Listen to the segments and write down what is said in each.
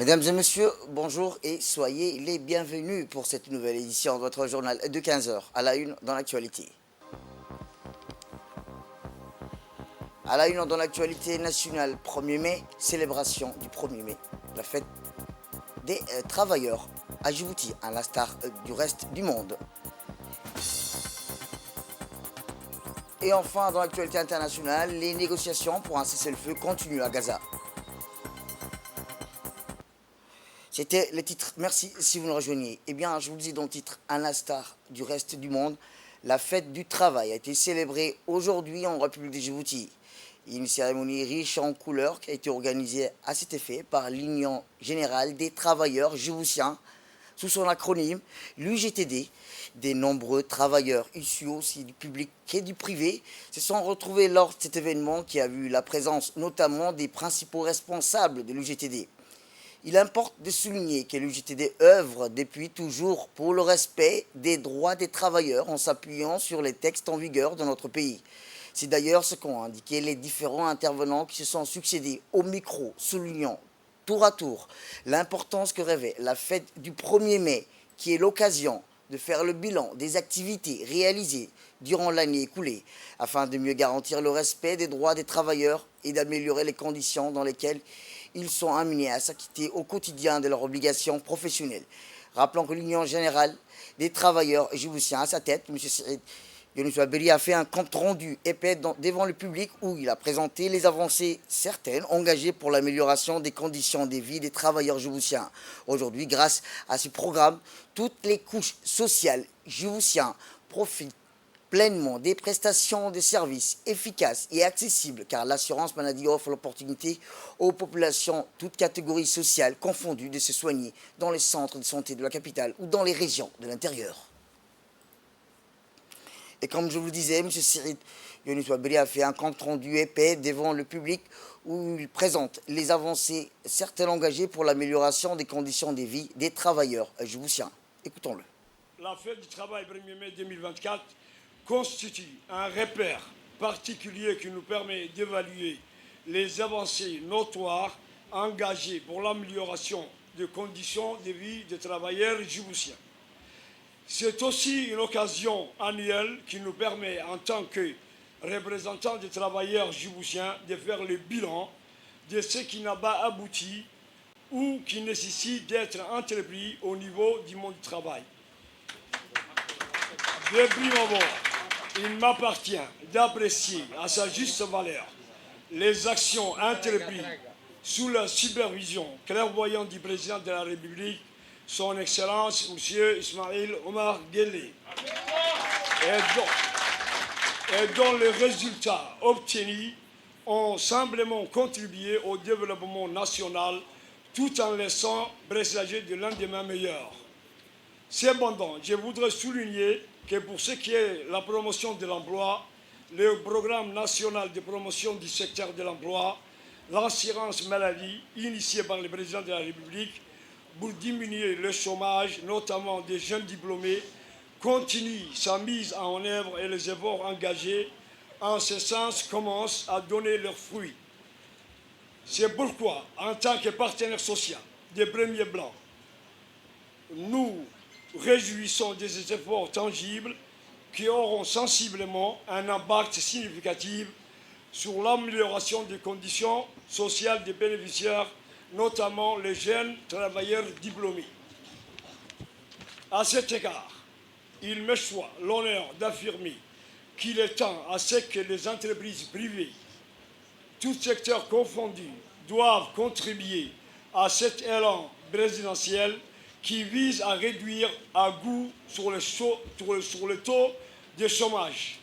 Mesdames et messieurs, bonjour et soyez les bienvenus pour cette nouvelle édition de votre journal de 15 heures à la une dans l'actualité. À la une dans l'actualité nationale, 1er mai, célébration du 1er mai, la fête des travailleurs à Djibouti, à l'instar du reste du monde. Et enfin, dans l'actualité internationale, les négociations pour un cessez-le-feu continuent à Gaza. C'était le titre. Merci si vous nous rejoignez. Eh bien, je vous le dis dans le titre, à l'instar du reste du monde, la fête du travail a été célébrée aujourd'hui en République de Djibouti. Une cérémonie riche en couleurs qui a été organisée à cet effet par l'Union générale des travailleurs djiboutiens, sous son acronyme l'UGTD. Des nombreux travailleurs issus aussi du public et du privé se sont retrouvés lors de cet événement qui a vu la présence notamment des principaux responsables de l'UGTD. Il importe de souligner que l'UGTD œuvre depuis toujours pour le respect des droits des travailleurs en s'appuyant sur les textes en vigueur de notre pays. C'est d'ailleurs ce qu'ont indiqué les différents intervenants qui se sont succédés au micro, soulignant tour à tour l'importance que revêt la fête du 1er mai, qui est l'occasion de faire le bilan des activités réalisées durant l'année écoulée, afin de mieux garantir le respect des droits des travailleurs et d'améliorer les conditions dans lesquelles ils sont amenés à s'acquitter au quotidien de leurs obligations professionnelles. Rappelons que l'Union générale des travailleurs djiboutiens, à sa tête, M. Saïd Younous Beri, a fait un compte rendu épais devant le public où il a présenté les avancées certaines engagées pour l'amélioration des conditions de vie des travailleurs djiboutiens. Aujourd'hui, grâce à ce programme, toutes les couches sociales djiboutiennes profitent pleinement des prestations de services efficaces et accessibles, car l'assurance maladie offre l'opportunité aux populations, toutes catégories sociales confondues, de se soigner dans les centres de santé de la capitale ou dans les régions de l'intérieur. Et comme je vous le disais, M. Saïd Younous Beri a fait un compte rendu épais devant le public où il présente les avancées certaines engagées pour l'amélioration des conditions de vie des travailleurs djiboutiens. Écoutons-le. La fête du travail 1er mai 2024 constitue un repère particulier qui nous permet d'évaluer les avancées notoires engagées pour l'amélioration des conditions de vie des travailleurs djiboutiens. C'est aussi une occasion annuelle qui nous permet, en tant que représentants des travailleurs djiboutiens, de faire le bilan de ce qui n'a pas abouti ou qui nécessite d'être entrepris au niveau du monde du travail. Depuis moment, il m'appartient d'apprécier à sa juste valeur les actions entreprises sous la supervision clairvoyante du président de la République, son Excellence M. Ismaïl Omar Guelleh, et dont les résultats obtenus ont simplement contribué au développement national tout en laissant présager de lendemain meilleur. Cependant, je voudrais souligner que pour ce qui est la promotion de l'emploi, le programme national de promotion du secteur de l'emploi, l'assurance maladie initiée par le président de la République pour diminuer le chômage, notamment des jeunes diplômés, continue sa mise en œuvre et les efforts engagés en ce sens commencent à donner leurs fruits. C'est pourquoi, en tant que partenaire social des premiers blancs, nous réjouissons des efforts tangibles qui auront sensiblement un impact significatif sur l'amélioration des conditions sociales des bénéficiaires, notamment les jeunes travailleurs diplômés. À cet égard, il me soit l'honneur d'affirmer qu'il est temps à ce que les entreprises privées, tous secteurs confondus, doivent contribuer à cet élan présidentiel qui vise à réduire à goût sur le taux de chômage.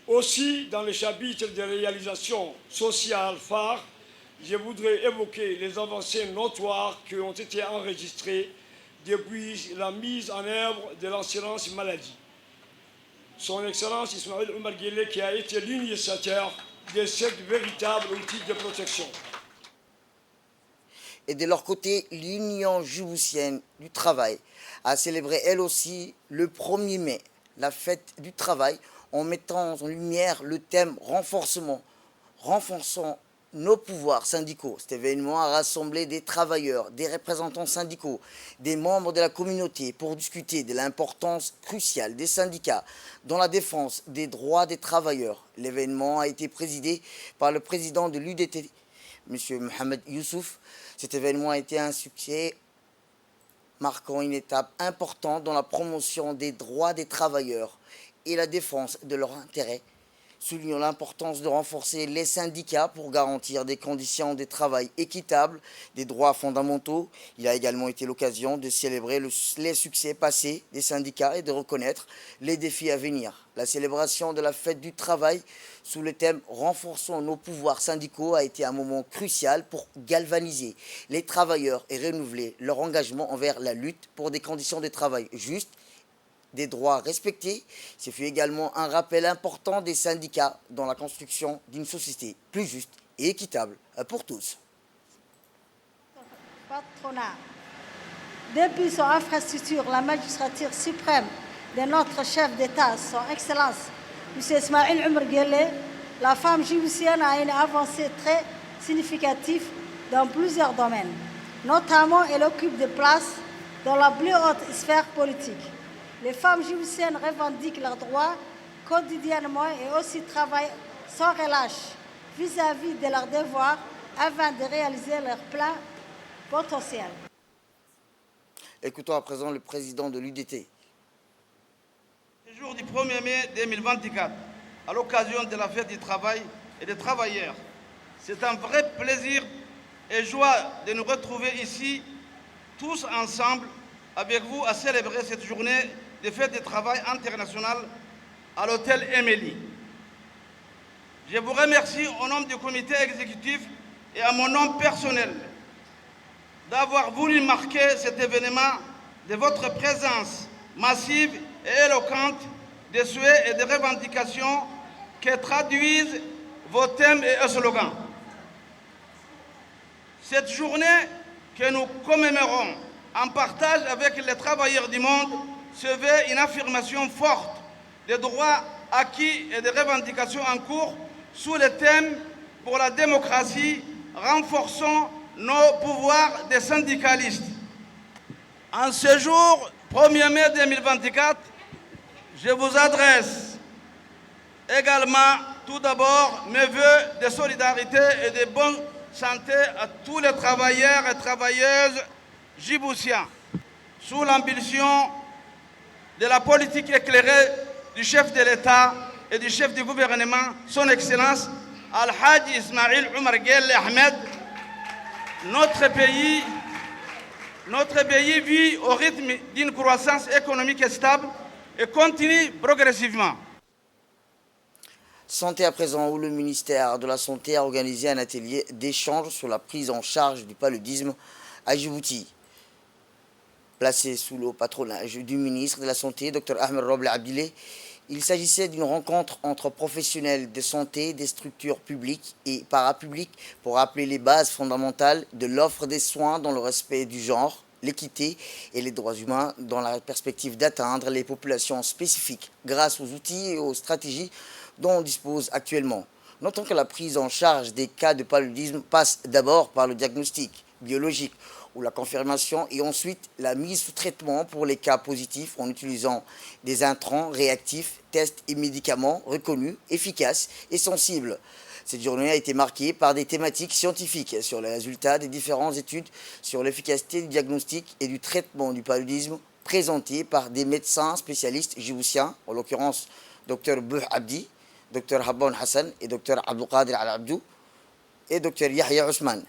Aussi, dans le chapitre des réalisations sociales phares, je voudrais évoquer les avancées notoires qui ont été enregistrées depuis la mise en œuvre de l'assurance maladie. Son Excellence Ismaïl Omar Guelleh, qui a été l'initiateur de cette véritable outil de protection. Et de leur côté, l'Union djiboutienne du travail a célébré elle aussi le 1er mai, la fête du travail, en mettant en lumière le thème renforçant nos pouvoirs syndicaux. Cet événement a rassemblé des travailleurs, des représentants syndicaux, des membres de la communauté pour discuter de l'importance cruciale des syndicats dans la défense des droits des travailleurs. L'événement a été présidé par le président de l'UDT, M. Mohamed Youssouf. Cet événement a été un succès marquant une étape importante dans la promotion des droits des travailleurs et la défense de leurs intérêts, soulignant l'importance de renforcer les syndicats pour garantir des conditions de travail équitables, des droits fondamentaux. Il a également été l'occasion de célébrer les succès passés des syndicats et de reconnaître les défis à venir. La célébration de la fête du travail sous le thème « Renforçons nos pouvoirs syndicaux » a été un moment crucial pour galvaniser les travailleurs et renouveler leur engagement envers la lutte pour des conditions de travail justes, des droits respectés. Ce fut également un rappel important des syndicats dans la construction d'une société plus juste et équitable pour tous. Patronat. Depuis son infrastructure, la magistrature suprême de notre chef d'État, son Excellence, M. Ismaïl Omar Guelleh, la femme djiboutienne a une avancée très significative dans plusieurs domaines. Notamment, elle occupe des places dans la plus haute sphère politique. Les femmes djiboutiennes revendiquent leurs droits quotidiennement et aussi travaillent sans relâche vis-à-vis de leurs devoirs afin de réaliser leur plein potentiel. Écoutons à présent le président de l'UDT. Le jour du 1er mai 2024, à l'occasion de la fête du travail et des travailleurs, c'est un vrai plaisir et joie de nous retrouver ici, tous ensemble, avec vous, à célébrer cette journée de fête du travail international à l'hôtel Émilie. Je vous remercie au nom du comité exécutif et à mon nom personnel d'avoir voulu marquer cet événement de votre présence massive et éloquente des souhaits et des revendications qui traduisent vos thèmes et slogans. Cette journée que nous commémorons en partage avec les travailleurs du monde se veut une affirmation forte des droits acquis et des revendications en cours sous le thème pour la démocratie, renforçons nos pouvoirs de syndicalistes. En ce jour 1er mai 2024, je vous adresse également tout d'abord mes vœux de solidarité et de bonne santé à tous les travailleurs et travailleuses djiboutiens, sous l'impulsion de la politique éclairée du chef de l'État et du chef du gouvernement, son Excellence Al-Hajj Ismaïl Omar Guelleh Ahmed. Notre pays vit au rythme d'une croissance économique stable et continue progressivement. Santé à présent, où le ministère de la Santé a organisé un atelier d'échange sur la prise en charge du paludisme à Djibouti. Placé sous le patronage du ministre de la Santé, Dr Ahmed Roble Abdileh, il s'agissait d'une rencontre entre professionnels de santé des structures publiques et parapubliques pour rappeler les bases fondamentales de l'offre des soins dans le respect du genre, l'équité et les droits humains dans la perspective d'atteindre les populations spécifiques grâce aux outils et aux stratégies dont on dispose actuellement. Notons que la prise en charge des cas de paludisme passe d'abord par le diagnostic biologique ou la confirmation et ensuite la mise sous traitement pour les cas positifs en utilisant des intrants réactifs, tests et médicaments reconnus, efficaces et sensibles. Cette journée a été marquée par des thématiques scientifiques sur les résultats des différentes études sur l'efficacité du diagnostic et du traitement du paludisme présentées par des médecins spécialistes djiboutiens, en l'occurrence Dr Bouh Abdi, Dr Habban Hassan et Dr Abdelkader Al-Abdou et Dr Yahya Ousmane.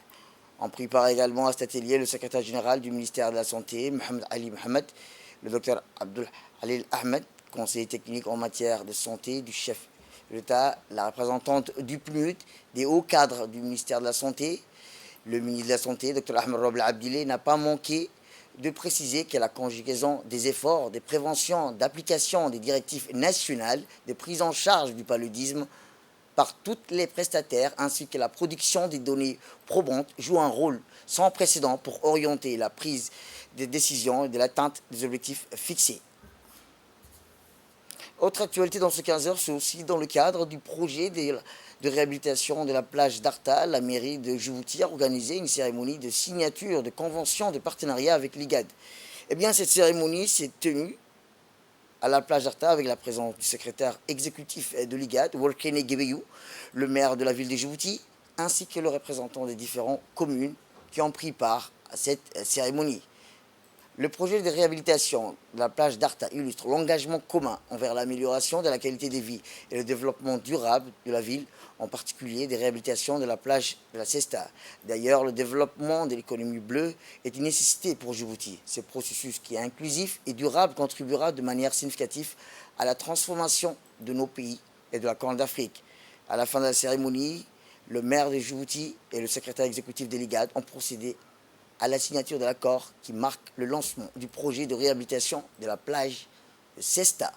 On prépare également à cet atelier le secrétaire général du ministère de la Santé, Mohamed Ali Mohamed, le Dr Abdul Halil Ahmed, conseiller technique en matière de santé du chef de l'État, la représentante du PNUD, des hauts cadres du ministère de la Santé. Le ministre de la Santé, Dr Ahmed Roble Abdileh, n'a pas manqué de préciser que la conjugaison des efforts, des préventions, d'application des directives nationales de prise en charge du paludisme par toutes les prestataires ainsi que la production des données probantes joue un rôle sans précédent pour orienter la prise des décisions et de l'atteinte des objectifs fixés. Autre actualité dans ce 15 heures, c'est aussi dans le cadre du projet de réhabilitation de la plage d'Arta. La mairie de Djibouti a organisé une cérémonie de signature de convention de partenariat avec l'IGAD. Eh bien, cette cérémonie s'est tenue à la plage d'Arta avec la présence du secrétaire exécutif de l'IGAD, Wolkene Gebeyou, le maire de la ville de Djibouti, ainsi que le représentant des différentes communes qui ont pris part à cette cérémonie. Le projet de réhabilitation de la plage d'Arta illustre l'engagement commun envers l'amélioration de la qualité de vie et le développement durable de la ville, en particulier des réhabilitations de la plage de la Cesta. D'ailleurs, le développement de l'économie bleue est une nécessité pour Djibouti. Ce processus qui est inclusif et durable contribuera de manière significative à la transformation de nos pays et de la Corne d'Afrique. À la fin de la cérémonie, le maire de Djibouti et le secrétaire exécutif de l'IGAD ont procédé à la signature de l'accord qui marque le lancement du projet de réhabilitation de la plage de Cesta.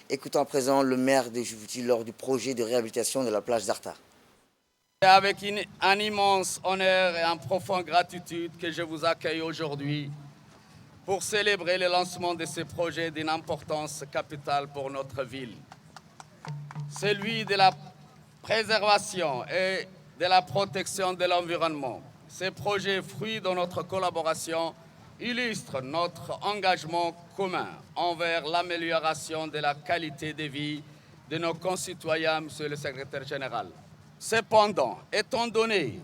Écoutons à présent le maire de Djibouti lors du projet de réhabilitation de la plage d'Arta. C'est avec un immense honneur et une profonde gratitude que je vous accueille aujourd'hui pour célébrer le lancement de ce projet d'une importance capitale pour notre ville. Celui de la préservation et de la protection de l'environnement. Ce projet, fruit de notre collaboration, illustre notre engagement commun envers l'amélioration de la qualité de vie de nos concitoyens, Monsieur le Secrétaire général. Cependant, étant donné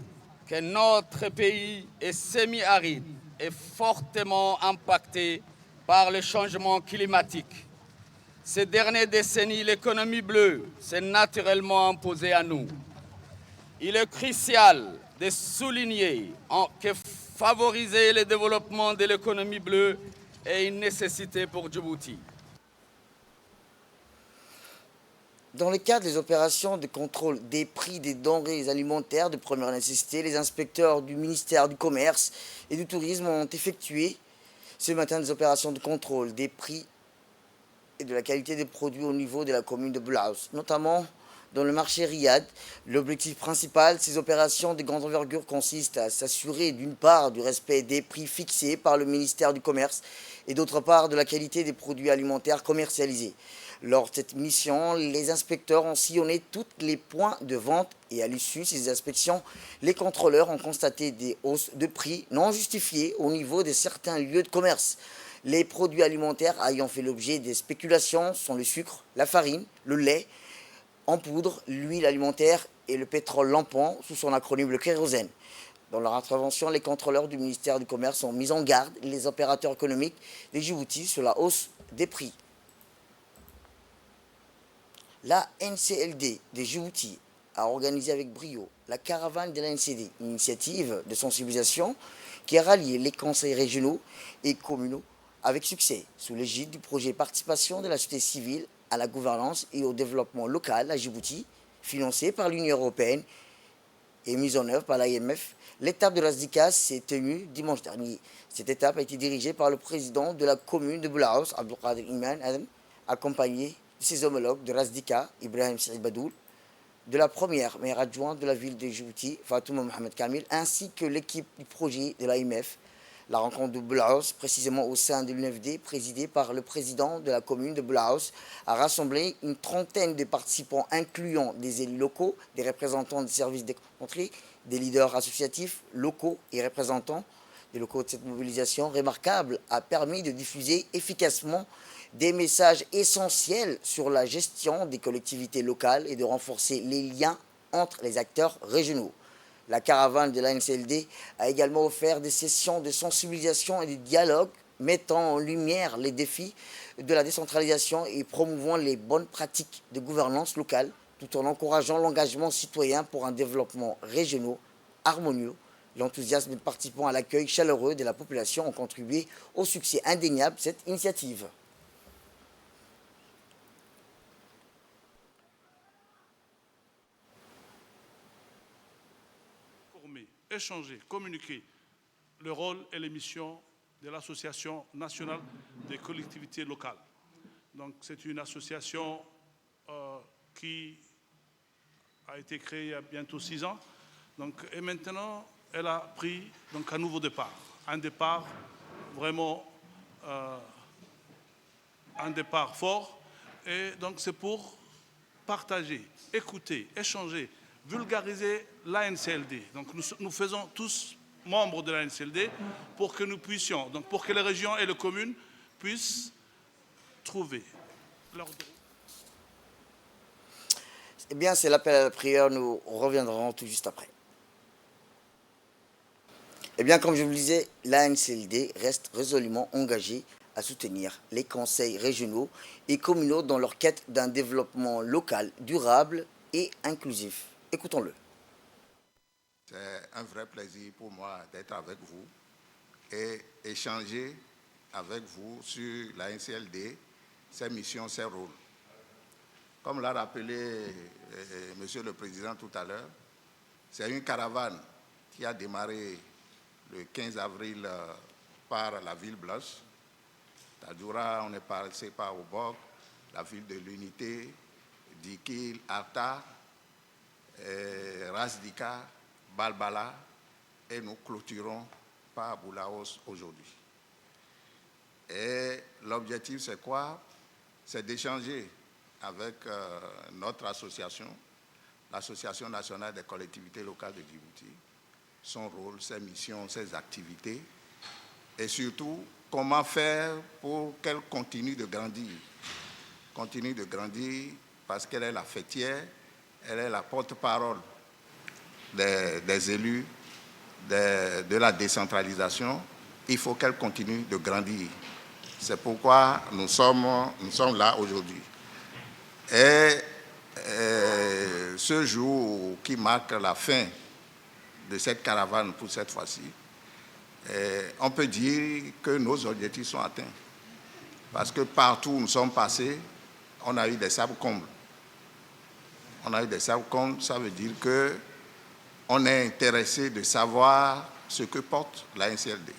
que notre pays est semi-aride et fortement impacté par le changement climatique, ces dernières décennies, l'économie bleue s'est naturellement imposée à nous. Il est crucial de souligner que favoriser le développement de l'économie bleue est une nécessité pour Djibouti. Dans le cadre des opérations de contrôle des prix des denrées alimentaires de première nécessité, les inspecteurs du ministère du Commerce et du Tourisme ont effectué ce matin des opérations de contrôle des prix et de la qualité des produits au niveau de la commune de Blaus, notamment dans le marché Riyad. L'objectif principal de ces opérations de grande envergure consiste à s'assurer d'une part du respect des prix fixés par le ministère du Commerce et d'autre part de la qualité des produits alimentaires commercialisés. Lors de cette mission, les inspecteurs ont sillonné tous les points de vente et à l'issue de ces inspections, les contrôleurs ont constaté des hausses de prix non justifiées au niveau de certains lieux de commerce. Les produits alimentaires ayant fait l'objet des spéculations sont le sucre, la farine, le lait en poudre, l'huile alimentaire et le pétrole lampant, sous son acronyme le kérosène. Dans leur intervention, les contrôleurs du ministère du Commerce ont mis en garde les opérateurs économiques de Djibouti sur la hausse des prix. La NCLD de Djibouti a organisé avec brio la caravane de la NCD, une initiative de sensibilisation qui a rallié les conseils régionaux et communaux avec succès, sous l'égide du projet Participation de la société civile à la gouvernance et au développement local à Djibouti, financé par l'Union européenne et mise en œuvre par l'IMF. L'étape de Razdika s'est tenue dimanche dernier. Cette étape a été dirigée par le président de la commune de Blaus, Abdelkader Iman Adam, accompagné de ses homologues de Razdika, Ibrahim Saïd Badoul, de la première maire adjointe de la ville de Djibouti, Fatouma Mohamed Kamil, ainsi que l'équipe du projet de l'AMF. La rencontre de Blaus, précisément au sein de l'UNFD, présidée par le président de la commune de Blaus, a rassemblé une trentaine de participants incluant des élus locaux, des représentants des services des contrées, des leaders associatifs locaux et représentants des locaux. De cette mobilisation remarquable a permis de diffuser efficacement des messages essentiels sur la gestion des collectivités locales et de renforcer les liens entre les acteurs régionaux. La caravane de la NCLD a également offert des sessions de sensibilisation et de dialogue mettant en lumière les défis de la décentralisation et promouvant les bonnes pratiques de gouvernance locale tout en encourageant l'engagement citoyen pour un développement régional harmonieux. L'enthousiasme des participants à l'accueil chaleureux de la population ont contribué au succès indéniable de cette initiative. Échanger, communiquer le rôle et les missions de l'Association nationale des collectivités locales. Donc c'est une association qui a été créée il y a bientôt 6 ans Donc, et maintenant, elle a pris donc, un nouveau départ. Un départ vraiment, un départ fort. Et donc, c'est pour partager, écouter, échanger, vulgariser l'ANCLD. Donc, nous faisons tous membres de l'ANCLD pour que nous puissions, donc pour que les régions et les communes puissent trouver leur... Eh bien, c'est l'appel à la prière. Nous reviendrons tout juste après. Eh bien, comme je vous le disais, l'ANCLD reste résolument engagée à soutenir les conseils régionaux et communaux dans leur quête d'un développement local, durable et inclusif. Écoutons-le. C'est un vrai plaisir pour moi d'être avec vous et échanger avec vous sur la NCLD, ses missions, ses rôles. Comme l'a rappelé Monsieur le Président tout à l'heure, c'est une caravane qui a démarré le 15 avril par la ville blanche. Tadjoura, on est passé par Obok, la ville de l'Unité, Dikil, Arta, Rasdika, Balbala, et nous clôturons par Boulaos aujourd'hui. Et l'objectif, c'est quoi? C'est d'échanger avec notre association, l'Association nationale des collectivités locales de Djibouti, son rôle, ses missions, ses activités, et surtout, comment faire pour qu'elle continue de grandir. Continue de grandir parce qu'elle est la fêtière, elle est la porte-parole des élus, de la décentralisation. Il faut qu'elle continue de grandir. C'est pourquoi nous sommes là aujourd'hui. Et ce jour qui marque la fin de cette caravane pour cette fois-ci, on peut dire que nos objectifs sont atteints. Parce que partout où nous sommes passés, on a eu des sables-combles. On a eu des sables-combles, ça veut dire qu'on est intéressé de savoir ce que porte la NCLD.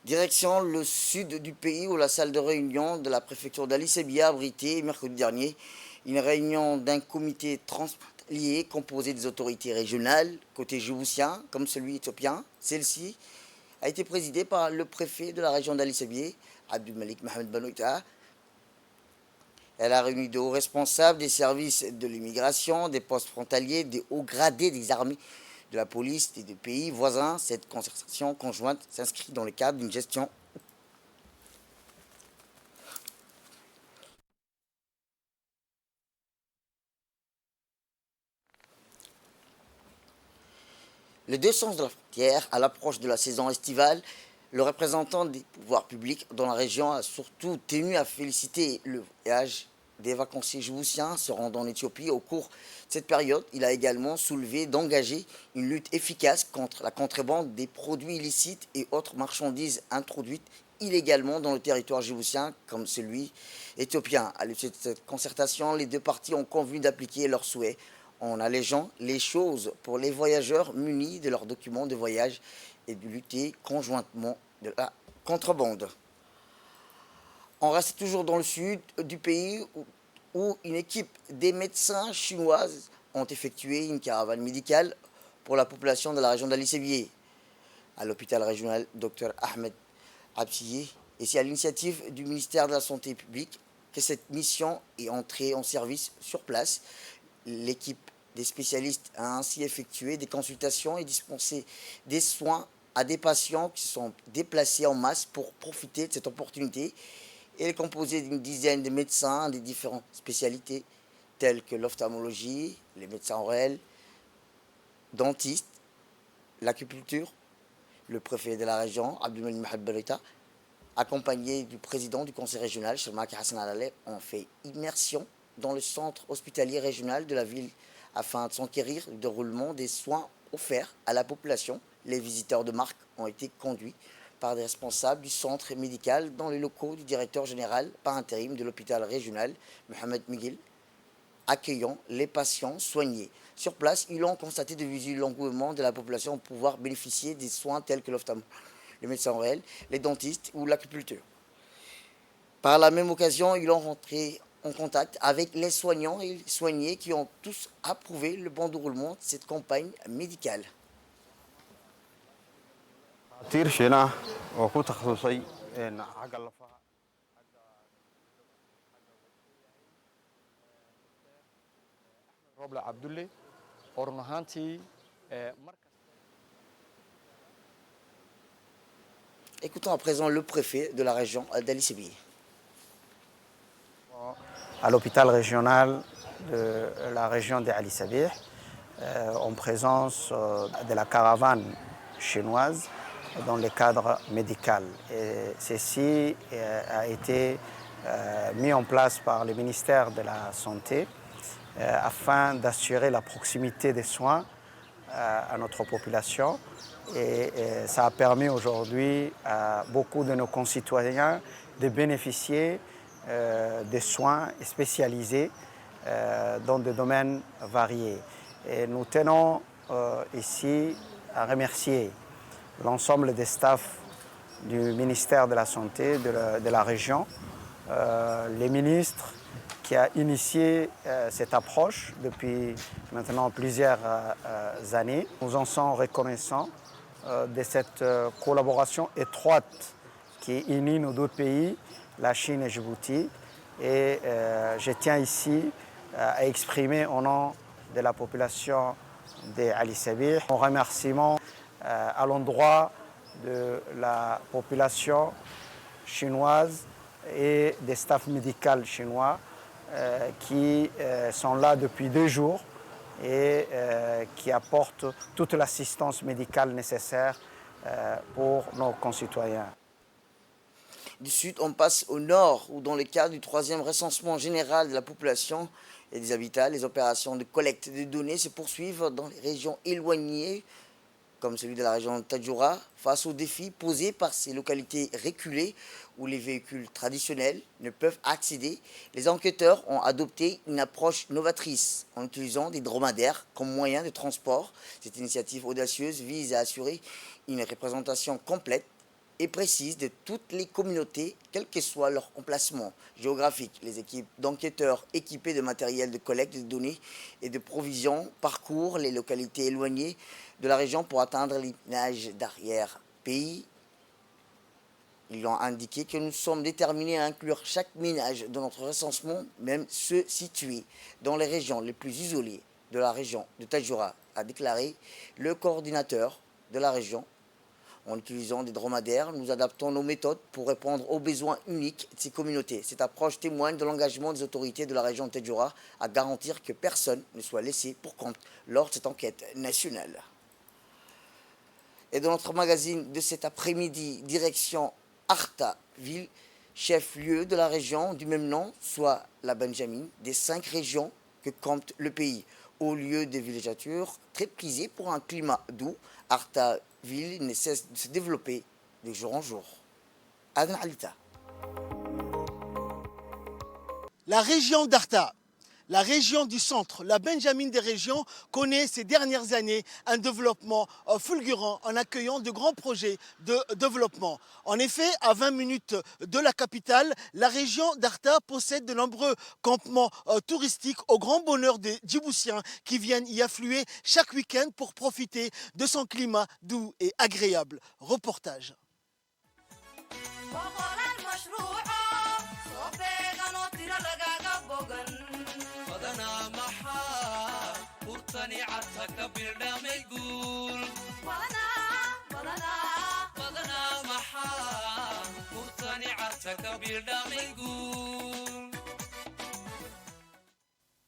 Direction le sud du pays où la salle de réunion de la préfecture d'Ali Sebia a abrité mercredi dernier une réunion d'un comité transfrontalier composé des autorités régionales, côté djiboutien comme celui éthiopien. Celle-ci a été présidée par le préfet de la région d'Ali Sebia, Abdulmalik Mohamed Banoita. Elle a réuni de hauts responsables des services de l'immigration, des postes frontaliers, des hauts gradés des armées de la police et des pays voisins. Cette concertation conjointe s'inscrit dans le cadre d'une gestion les deux sens de la frontière. À l'approche de la saison estivale, le représentant des pouvoirs publics dans la région a surtout tenu à féliciter le voyage des vacanciers djiboutiens se rendant en Éthiopie. Au cours de cette période, il a également soulevé d'engager une lutte efficace contre la contrebande des produits illicites et autres marchandises introduites illégalement dans le territoire djiboutien, comme celui éthiopien. À l'issue de cette concertation, les deux parties ont convenu d'appliquer leurs souhaits en allégeant les choses pour les voyageurs munis de leurs documents de voyage et de lutter conjointement de la contrebande. On reste toujours dans le sud du pays où une équipe des médecins chinoises ont effectué une caravane médicale pour la population de la région d'Ali Sebia. À l'hôpital régional Dr Ahmed Absiye, et c'est à l'initiative du ministère de la Santé publique que cette mission est entrée en service sur place. L'équipe des spécialistes a ainsi effectué des consultations et dispensé des soins à des patients qui se sont déplacés en masse pour profiter de cette opportunité. Elle est composée d'une dizaine de médecins des différentes spécialités telles que l'ophtalmologie, les médecins ORL, dentistes, l'acupuncture. Le préfet de la région, Abdulmalik Mohamed Banoita, accompagné du président du conseil régional, Shalmaki Hassan Alaleh, ont fait immersion dans le centre hospitalier régional de la ville afin de s'enquérir du déroulement des soins offerts à la population. Les visiteurs de marque ont été conduits par des responsables du centre médical dans les locaux du directeur général par intérim de l'hôpital régional, Mohamed Miguel, accueillant les patients soignés. Sur place, ils ont constaté de visu l'engouement de la population pour pouvoir bénéficier des soins tels que l'ophtalmo, les médecins réels, les dentistes ou l'acupuncture. Par la même occasion, ils ont rentré en contact avec les soignants et les soignés qui ont tous approuvé le bon déroulement de cette campagne médicale. Écoutons à présent le préfet de la région d'Ali Sébi. À l'hôpital régional de la région d'Ali Sébi, en présence de la caravane chinoise dans le cadre médical. Et ceci a été mis en place par le ministère de la Santé afin d'assurer la proximité des soins à notre population. Et ça a permis aujourd'hui à beaucoup de nos concitoyens de bénéficier des soins spécialisés dans des domaines variés. Et nous tenons ici à remercier l'ensemble des staffs du ministère de la Santé de la région, les ministres qui a initié cette approche depuis maintenant plusieurs années. Nous en sommes reconnaissants de cette collaboration étroite qui unit nos deux pays, la Chine et Djibouti. Et je tiens ici à exprimer au nom de la population d'Ali Sébi mon remerciement à l'endroit de la population chinoise et des staffs médicaux chinois qui sont là depuis 2 jours et qui apportent toute l'assistance médicale nécessaire pour nos concitoyens. Du sud, on passe au nord, où dans le cadre du 3e recensement général de la population et des habitats, les opérations de collecte de données se poursuivent dans les régions éloignées, comme celui de la région de Tadjoura, face aux défis posés par ces localités reculées où les véhicules traditionnels ne peuvent accéder. Les enquêteurs ont adopté une approche novatrice en utilisant des dromadaires comme moyen de transport. Cette initiative audacieuse vise à assurer une représentation complète et précise de toutes les communautés, quel que soit leur emplacement géographique. Les équipes d'enquêteurs équipées de matériel de collecte de données et de provisions parcourent les localités éloignées de la région pour atteindre les villages d'arrière-pays. Ils ont indiqué que nous sommes déterminés à inclure chaque ménage dans notre recensement, même ceux situés dans les régions les plus isolées de la région de Tadjoura, a déclaré le coordinateur de la région. En utilisant des dromadaires, nous adaptons nos méthodes pour répondre aux besoins uniques de ces communautés. Cette approche témoigne de l'engagement des autorités de la région de Tadjoura à garantir que personne ne soit laissé pour compte lors de cette enquête nationale. Et dans notre magazine de cet après-midi, direction Arta, ville, chef-lieu de la région du même nom, soit la Benjamin, des 5 régions que compte le pays. Au lieu de villégiature très prisée pour un climat doux, Arta ville ne cesse de se développer de jour en jour. Adnan Alita. La région d'Arta, la région du centre, la Benjamin des régions, connaît ces dernières années un développement fulgurant en accueillant de grands projets de développement. En effet, à 20 minutes de la capitale, la région d'Arta possède de nombreux campements touristiques au grand bonheur des Djiboutiens qui viennent y affluer chaque week-end pour profiter de son climat doux et agréable. Reportage.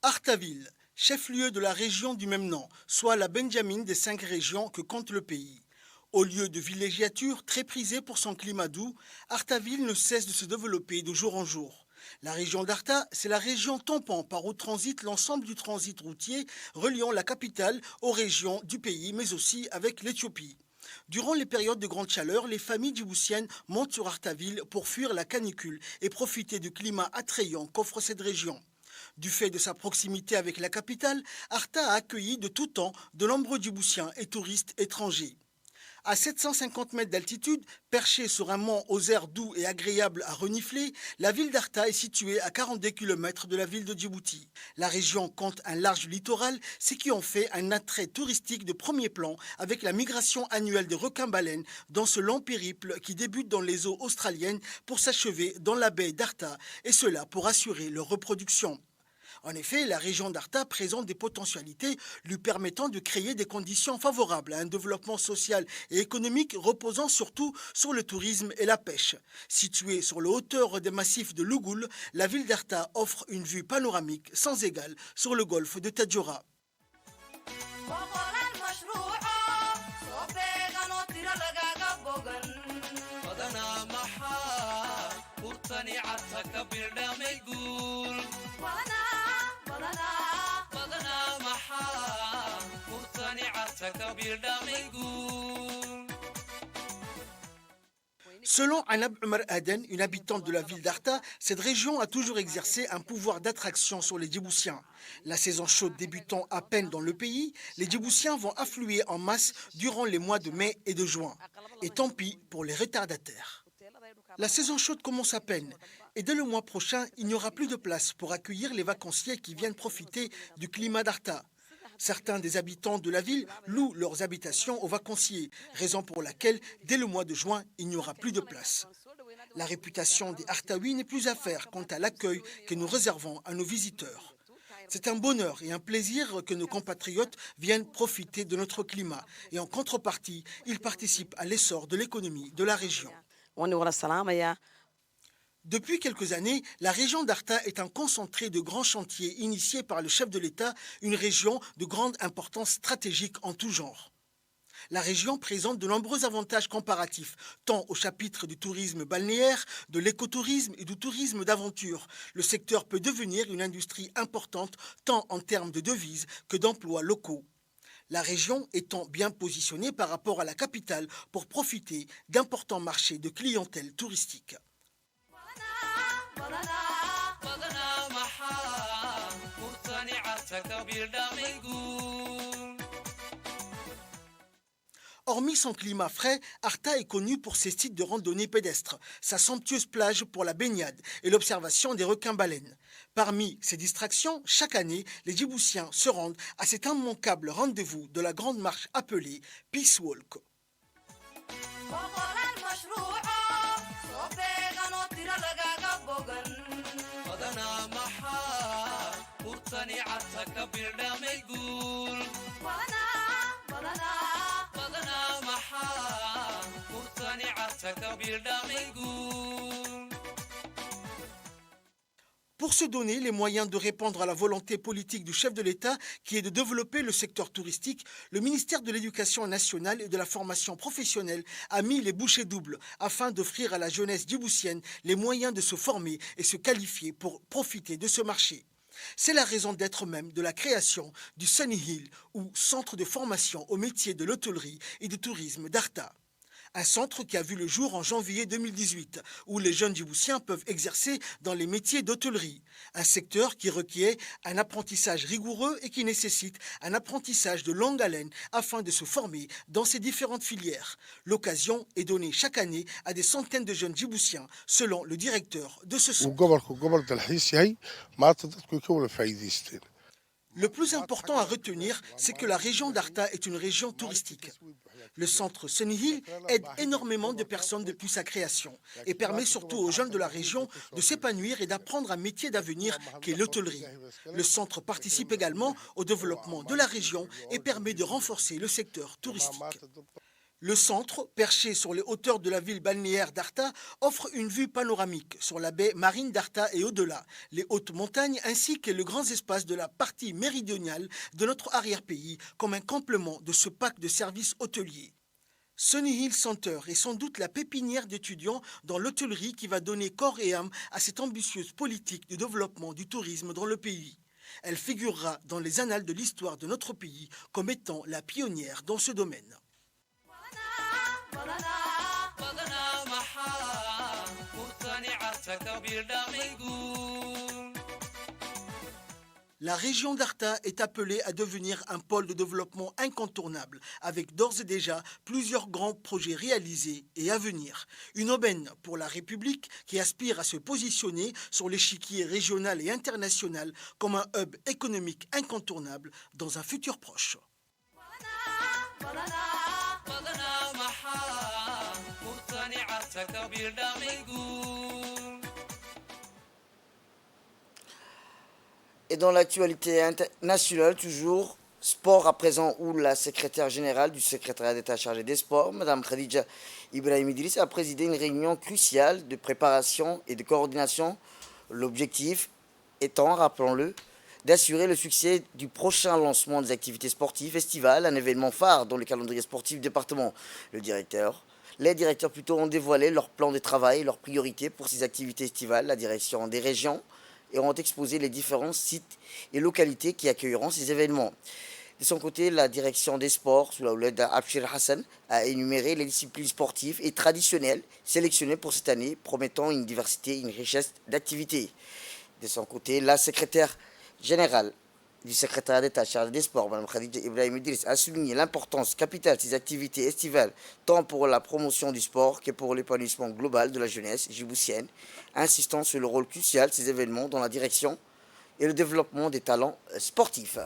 Artaville, chef-lieu de la région du même nom, soit la Benjamin des 5 régions que compte le pays. Au lieu de villégiature très prisée pour son climat doux, Artaville ne cesse de se développer de jour en jour. La région d'Arta, c'est la région tampon par où transite l'ensemble du transit routier reliant la capitale aux régions du pays, mais aussi avec l'Éthiopie. Durant les périodes de grande chaleur, les familles djiboutiennes montent sur Artaville pour fuir la canicule et profiter du climat attrayant qu'offre cette région. Du fait de sa proximité avec la capitale, Arta a accueilli de tout temps de nombreux Djiboutiens et touristes étrangers. À 750 mètres d'altitude, perchée sur un mont aux airs doux et agréables à renifler, la ville d'Arta est située à 42 km de la ville de Djibouti. La région compte un large littoral, ce qui en fait un attrait touristique de premier plan avec la migration annuelle des requins-baleines dans ce long périple qui débute dans les eaux australiennes pour s'achever dans la baie d'Arta, et cela pour assurer leur reproduction. En effet, la région d'Arta présente des potentialités lui permettant de créer des conditions favorables à un développement social et économique reposant surtout sur le tourisme et la pêche. Située sur les hauteurs des massifs de Lougoul, la ville d'Arta offre une vue panoramique sans égale sur le golfe de Tadjoura. Selon Anab Omar Aden, une habitante de la ville d'Arta, cette région a toujours exercé un pouvoir d'attraction sur les Djiboutiens. La saison chaude débutant à peine dans le pays, les Djiboutiens vont affluer en masse durant les mois de mai et de juin. Et tant pis pour les retardataires. La saison chaude commence à peine et dès le mois prochain, il n'y aura plus de place pour accueillir les vacanciers qui viennent profiter du climat d'Arta. Certains des habitants de la ville louent leurs habitations aux vacanciers, raison pour laquelle, dès le mois de juin, il n'y aura plus de place. La réputation des Artaouis n'est plus à faire quant à l'accueil que nous réservons à nos visiteurs. C'est un bonheur et un plaisir que nos compatriotes viennent profiter de notre climat et en contrepartie, ils participent à l'essor de l'économie de la région. Depuis quelques années, la région d'Arta est un concentré de grands chantiers initiés par le chef de l'État, une région de grande importance stratégique en tout genre. La région présente de nombreux avantages comparatifs, tant au chapitre du tourisme balnéaire, de l'écotourisme et du tourisme d'aventure. Le secteur peut devenir une industrie importante, tant en termes de devises que d'emplois locaux. La région étant bien positionnée par rapport à la capitale pour profiter d'importants marchés de clientèle touristique. Hormis son climat frais, Arta est connue pour ses sites de randonnée pédestre, sa somptueuse plage pour la baignade et l'observation des requins-baleines. Parmi ces distractions, chaque année, les Djiboutiens se rendent à cet immanquable rendez-vous de la grande marche appelée Peace Walk. Pour se donner les moyens de répondre à la volonté politique du chef de l'État qui est de développer le secteur touristique, le ministère de l'Éducation nationale et de la formation professionnelle a mis les bouchées doubles afin d'offrir à la jeunesse djiboutienne les moyens de se former et se qualifier pour profiter de ce marché. C'est la raison d'être même de la création du Sunny Hill, ou centre de formation au métier de l'hôtellerie et du tourisme d'Arta. Un centre qui a vu le jour en janvier 2018, où les jeunes djiboutiens peuvent exercer dans les métiers d'hôtellerie. Un secteur qui requiert un apprentissage rigoureux et qui nécessite un apprentissage de longue haleine afin de se former dans ces différentes filières. L'occasion est donnée chaque année à des centaines de jeunes djiboutiens, selon le directeur de ce centre. Le plus important à retenir, c'est que la région d'Arta est une région touristique. Le centre Sunny Hill aide énormément de personnes depuis sa création et permet surtout aux jeunes de la région de s'épanouir et d'apprendre un métier d'avenir qui est l'hôtellerie. Le centre participe également au développement de la région et permet de renforcer le secteur touristique. Le centre, perché sur les hauteurs de la ville balnéaire d'Arta, offre une vue panoramique sur la baie marine d'Arta et au-delà, les hautes montagnes ainsi que les grands espaces de la partie méridionale de notre arrière-pays comme un complément de ce pack de services hôteliers. Sunny Hill Center est sans doute la pépinière d'étudiants dans l'hôtellerie qui va donner corps et âme à cette ambitieuse politique de développement du tourisme dans le pays. Elle figurera dans les annales de l'histoire de notre pays comme étant la pionnière dans ce domaine. La région d'Arta est appelée à devenir un pôle de développement incontournable, avec d'ores et déjà plusieurs grands projets réalisés et à venir. Une aubaine pour la République qui aspire à se positionner sur l'échiquier régional et international comme un hub économique incontournable dans un futur proche. Et dans l'actualité internationale, toujours, sport à présent, où la secrétaire générale du secrétariat d'État chargée des sports, Mme Khadija Ibrahim Idriss, a présidé une réunion cruciale de préparation et de coordination. L'objectif étant, rappelons-le, d'assurer le succès du prochain lancement des activités sportives estivales, un événement phare dans le calendrier sportif du département. Les directeurs ont dévoilé leur plan de travail et leurs priorités pour ces activités estivales. La direction des régions et ont exposé les différents sites et localités qui accueilleront ces événements. De son côté, la direction des sports, sous la houlette d'Abshir Hassan, a énuméré les disciplines sportives et traditionnelles sélectionnées pour cette année, promettant une diversité et une richesse d'activités. De son côté, la secrétaire générale du secrétariat d'État chargé des sports, Mme Khadija Ibrahim Idriss, a souligné l'importance capitale de ces activités estivales, tant pour la promotion du sport que pour l'épanouissement global de la jeunesse djiboutienne, insistant sur le rôle crucial de ces événements dans la direction et le développement des talents sportifs.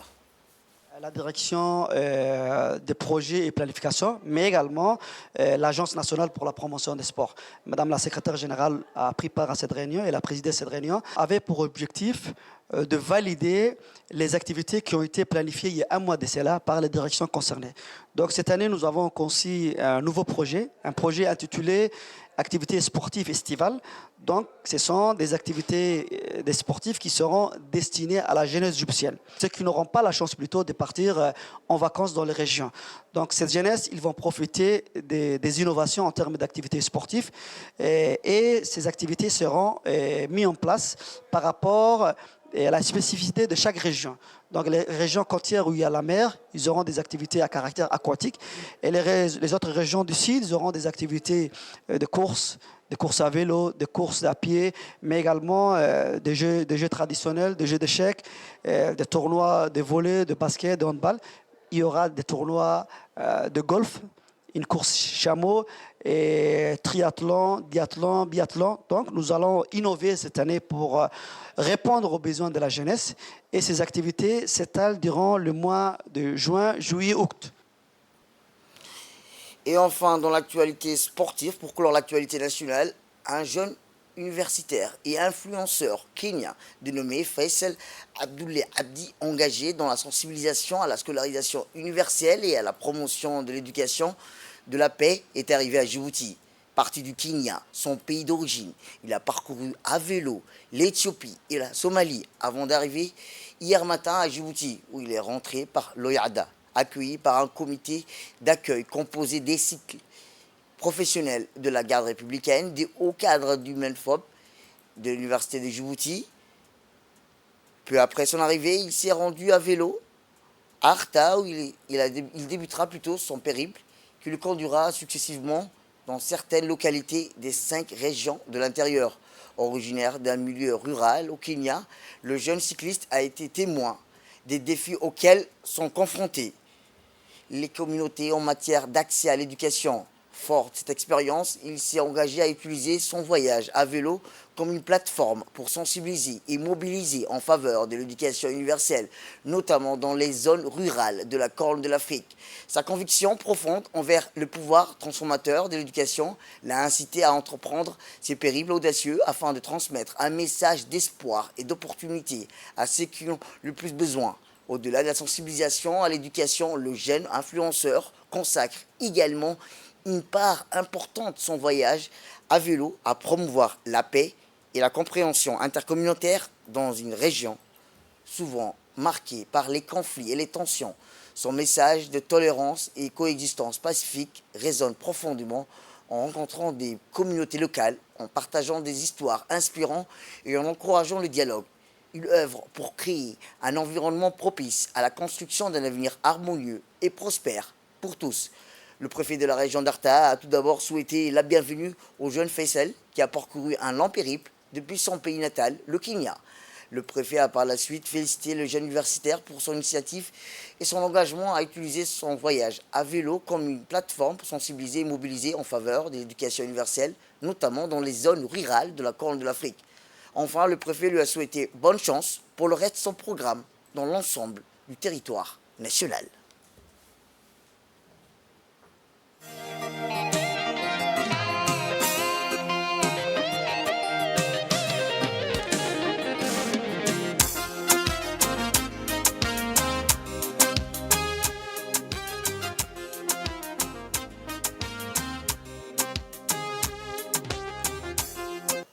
La direction des projets et planification, mais également l'Agence nationale pour la promotion des sports. Madame la secrétaire générale a pris part à cette réunion et a présidé cette réunion, avait pour objectif de valider les activités qui ont été planifiées il y a un mois de cela par les directions concernées. Donc cette année, nous avons conçu un nouveau projet, un projet intitulé activités sportives estivales. Donc, ce sont des activités des sportifs qui seront destinées à la jeunesse djiboutienne. Ceux qui n'auront pas la chance plutôt de partir en vacances dans les régions. Donc, cette jeunesse, ils vont profiter des innovations en termes d'activités sportives et ces activités seront mises en place par rapport à la spécificité de chaque région. Donc les régions côtières où il y a la mer, ils auront des activités à caractère aquatique. Et les autres régions du sud, ils auront des activités de course à vélo, de courses à pied, mais également des jeux traditionnels, des jeux d'échecs, des tournois de volley, de basket, de handball. Il y aura des tournois de golf, une course chameau, et triathlon, biathlon. Donc nous allons innover cette année pour répondre aux besoins de la jeunesse. Et ces activités s'étalent durant le mois de juin, juillet, août. Et enfin, dans l'actualité sportive, pour clore l'actualité nationale, un jeune universitaire et influenceur kenyan dénommé Faisal Abdoulaye Abdi, engagé dans la sensibilisation à la scolarisation universelle et à la promotion de l'éducation de la paix, est arrivé à Djibouti. Parti du Kenya, son pays d'origine, il a parcouru à vélo l'Éthiopie et la Somalie avant d'arriver hier matin à Djibouti, où il est rentré par l'Oyada, accueilli par un comité d'accueil composé des cycles professionnels de la garde républicaine, des hauts cadres du MENFOP, de l'université de Djibouti. Peu après son arrivée, il s'est rendu à vélo à Arta, où il débutera plutôt son périple, qui le conduira successivement dans certaines localités des 5 régions de l'intérieur. Originaire d'un milieu rural au Kenya, le jeune cycliste a été témoin des défis auxquels sont confrontés les communautés en matière d'accès à l'éducation. Fort de cette expérience, il s'est engagé à utiliser son voyage à vélo comme une plateforme pour sensibiliser et mobiliser en faveur de l'éducation universelle, notamment dans les zones rurales de la Corne de l'Afrique. Sa conviction profonde envers le pouvoir transformateur de l'éducation l'a incité à entreprendre ces périples audacieux afin de transmettre un message d'espoir et d'opportunité à ceux qui ont le plus besoin. Au-delà de la sensibilisation à l'éducation, le jeune influenceur consacre également une part importante de son voyage à vélo à promouvoir la paix et la compréhension intercommunautaire dans une région souvent marquée par les conflits et les tensions. Son message de tolérance et coexistence pacifique résonne profondément en rencontrant des communautés locales, en partageant des histoires inspirantes et en encourageant le dialogue. Il œuvre pour créer un environnement propice à la construction d'un avenir harmonieux et prospère pour tous. Le préfet de la région d'Arta a tout d'abord souhaité la bienvenue au jeune Faisal qui a parcouru un long périple depuis son pays natal, le Kenya. Le préfet a par la suite félicité le jeune universitaire pour son initiative et son engagement à utiliser son voyage à vélo comme une plateforme pour sensibiliser et mobiliser en faveur de l'éducation universelle, notamment dans les zones rurales de la Corne de l'Afrique. Enfin, le préfet lui a souhaité bonne chance pour le reste de son programme dans l'ensemble du territoire national.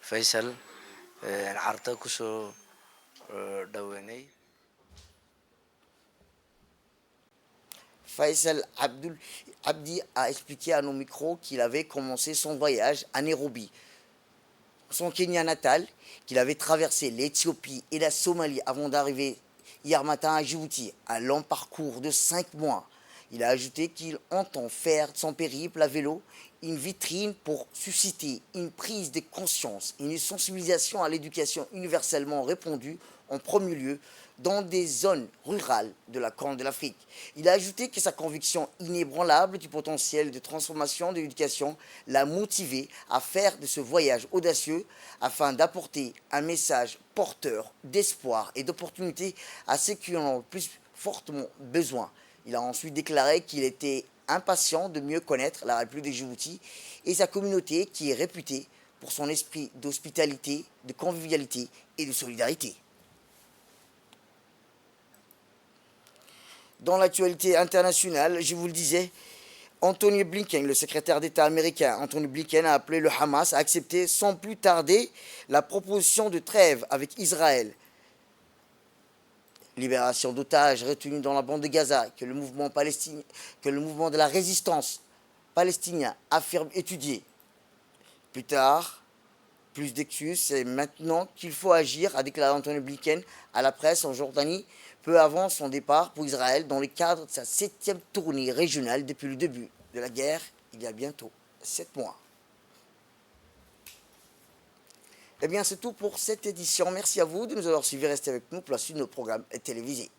Faisal العرضة كسو دويني Faisal Abdi a expliqué à nos micros qu'il avait commencé son voyage à Nairobi, son Kenya natal, qu'il avait traversé l'Éthiopie et la Somalie avant d'arriver hier matin à Djibouti, un long parcours de 5 mois. Il a ajouté qu'il entend faire de son périple à vélo une vitrine pour susciter une prise de conscience, une sensibilisation à l'éducation universellement répandue en premier lieu dans des zones rurales de la Corne de l'Afrique. Il a ajouté que sa conviction inébranlable du potentiel de transformation de l'éducation l'a motivé à faire de ce voyage audacieux afin d'apporter un message porteur d'espoir et d'opportunité à ceux qui en ont le plus fortement besoin. Il a ensuite déclaré qu'il était impatient de mieux connaître la République de Djibouti et sa communauté qui est réputée pour son esprit d'hospitalité, de convivialité et de solidarité. Dans l'actualité internationale, je vous le disais, Anthony Blinken, le secrétaire d'État américain, Anthony Blinken a appelé le Hamas à accepter sans plus tarder la proposition de trêve avec Israël. Libération d'otages retenus dans la bande de Gaza, que le mouvement de la résistance palestinien affirme étudier. Plus tard, plus d'excuses, c'est maintenant qu'il faut agir, a déclaré Anthony Blinken à la presse en Jordanie, peu avant son départ pour Israël dans le cadre de sa 7e tournée régionale depuis le début de la guerre, il y a bientôt 7 mois. Eh bien, c'est tout pour cette édition. Merci à vous de nous avoir suivis. Restez avec nous pour la suite de nos programmes télévisés.